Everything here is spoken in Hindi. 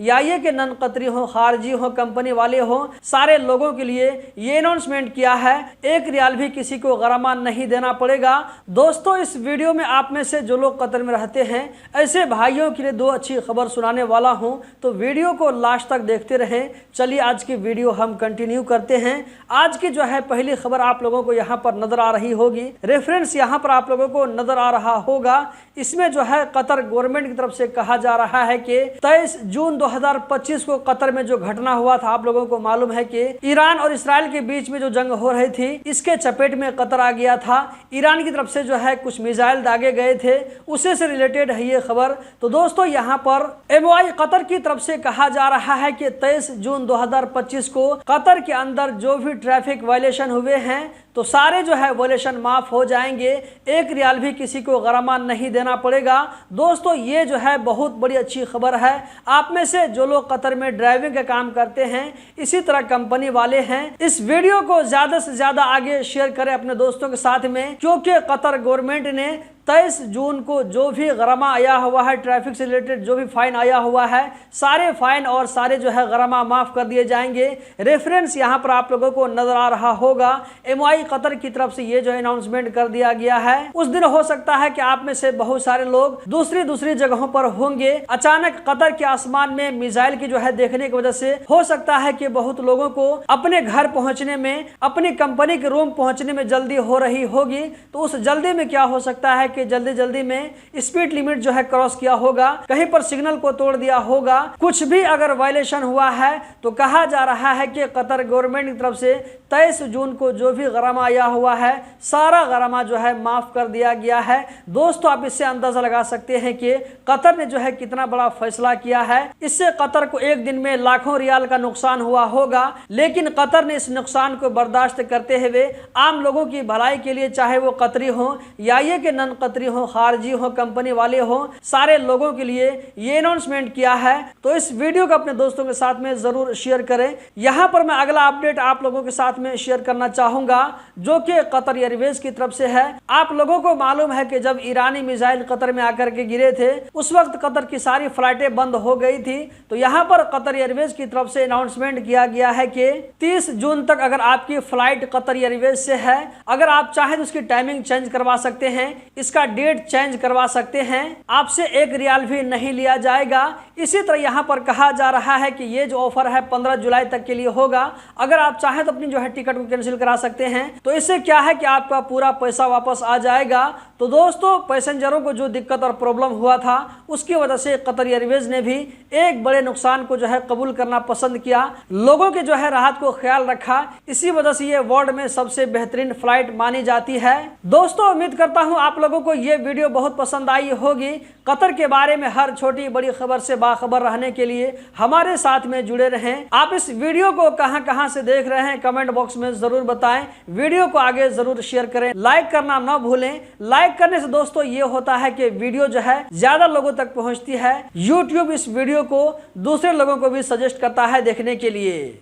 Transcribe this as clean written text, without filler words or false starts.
या ये कि नन कतरी हो, खारजी हो, कंपनी वाले हो, सारे लोगों के लिए ये अनाउंसमेंट किया है, 1 रियाल भी किसी को गरमा नहीं देना पड़ेगा। दोस्तों, इस वीडियो में आप में से जो लोग कतर में रहते हैं, ऐसे भाइयों के लिए 2 अच्छी खबर सुनाने वाला हूं, तो वीडियो को लास्ट तक देखते रहें। चलिए आज की वीडियो हम कंटिन्यू करते हैं। आज की जो है पहली खबर आप लोगों को यहाँ पर नजर आ रही होगी, रेफरेंस यहाँ पर आप लोगों को नजर आ रहा होगा। इसमें जो है कतर गवर्नमेंट की तरफ से कहा जा रहा है कि 23 जून 2025 को कतर में जो घटना हुआ था, आप लोगों को मालूम है कि ईरान और इसराइल के बीच में जो जंग हो रही थी, इसके चपेट में कतर आ गया था। ईरान की तरफ से जो है कुछ मिसाइल दागे गए थे, उसे से रिलेटेड है ये खबर। तो दोस्तों, यहाँ पर MOI कतर की तरफ से कहा जा रहा है कि 23 जून 2025 को कतर के अंदर जो भी ट्रैफिक वायलेशन हुए हैं, तो सारे जो है वायलेशन माफ हो जाएंगे, 1 रियाल भी किसी को गरमा नहीं देना पड़ेगा। दोस्तों, ये जो है बहुत बड़ी अच्छी खबर है। आप में से जो लोग कतर में ड्राइविंग का काम करते हैं, इसी तरह कंपनी वाले हैं, इस वीडियो को ज्यादा से ज्यादा आगे शेयर करें अपने दोस्तों के साथ में, क्योंकि कतर गवर्नमेंट ने 23 जून को जो भी गरमा आया हुआ है, ट्रैफिक से रिलेटेड जो भी फाइन आया हुआ है, सारे फाइन और सारे जो है गरमा माफ कर दिए जाएंगे। रेफरेंस यहाँ पर आप लोगों को नजर आ रहा होगा। MOI कतर की तरफ से ये जो अनाउंसमेंट कर दिया गया है। उस दिन हो सकता है कि आप में से बहुत सारे लोग दूसरी जगहों पर होंगे। अचानक कतर के आसमान में मिसाइल की जो है देखने की वजह से हो सकता है कि बहुत लोगों को अपने घर पहुंचने में, अपनी कंपनी के रूम पहुंचने में जल्दी हो रही होगी। तो उस जल्दी में क्या हो सकता है कि जल्दी में स्पीड लिमिट जो है क्रॉस किया होगा, कहीं पर सिग्नल को तोड़ दिया होगा, कुछ भी अगर वायलेशन हुआ है, तो कहा जा रहा है कि कतर गवर्नमेंट की तरफ से 23 जून को जो भी गरमा आया हुआ है, सारा गरमा जो है माफ कर दिया गया है। दोस्तों, आप इससे अंदाजा लगा सकते हैं कि कतर ने जो है कितना बड़ा फैसला किया है। इससे कतर को एक दिन में लाखों रियाल का नुकसान हुआ होगा, लेकिन कतर ने इस नुकसान को बर्दाश्त करते हुए आम लोगों की भलाई के लिए, चाहे वो कतरी हो या ये कि नन कतरी हो, खारजी हो, कंपनी वाले हो, सारे लोगों के लिए ये अनाउंसमेंट किया है। तो इस वीडियो को अपने दोस्तों के साथ में जरूर शेयर करें। यहाँ पर मैं अगला अपडेट आप लोगों के साथ में शेयर करना चाहूंगा, जो कि कतर एयरवेज की तरफ से है। आप लोगों को मालूम है कि जब ईरानी मिसाइल कतर में आकर के गिरे थे, उस वक्त कतर की सारी फ्लाइटें बंद हो गई थी। तो यहाँ पर कतर एयरवेज की तरफ से अनाउंसमेंट किया गया है कि 30 जून तक अगर आपकी फ्लाइट कतर एयरवेज से है, अगर आप चाहें तो उसकी टाइमिंग चेंज करवा सकते हैं, इसका डेट चेंज करवा सकते हैं, आपसे 1 रियाल भी नहीं लिया जाएगा। इसी तरह यहाँ पर कहा जा रहा है कि ये जो ऑफर है 15 जुलाई तक के लिए होगा। अगर आप चाहें तो अपनी जो है टिकट को कैंसिल करा सकते हैं। तो इससे क्या है कि आपका पूरा पैसा वापस आ जाएगा। तो दोस्तों, पैसेंजरों को जो दिक्कत और प्रॉब्लम हुआ था, उसकी वजह से कतर एयरवेज ने भी एक बड़े नुकसान को जो है कबूल करना पसंद किया, लोगों के जो है राहत को ख्याल रखा। इसी वजह से ये वर्ल्ड में सबसे बेहतरीन फ्लाइट मानी जाती है। दोस्तों, उम्मीद करता हूँ आप लोगों को ये वीडियो बहुत पसंद आई होगी। कतर के बारे में हर छोटी बड़ी खबर से बाखबर रहने के लिए हमारे साथ में जुड़े रहें। आप इस वीडियो को कहां से देख रहे हैं, कमेंट बॉक्स में जरूर बताएं। वीडियो को आगे जरूर शेयर करें, लाइक करना ना भूलें। लाइक करने से दोस्तों ये होता है कि वीडियो जो है ज्यादा लोगों तक पहुंचती है। YouTube इस वीडियो को दूसरे लोगों को भी सजेस्ट करता है देखने के लिए।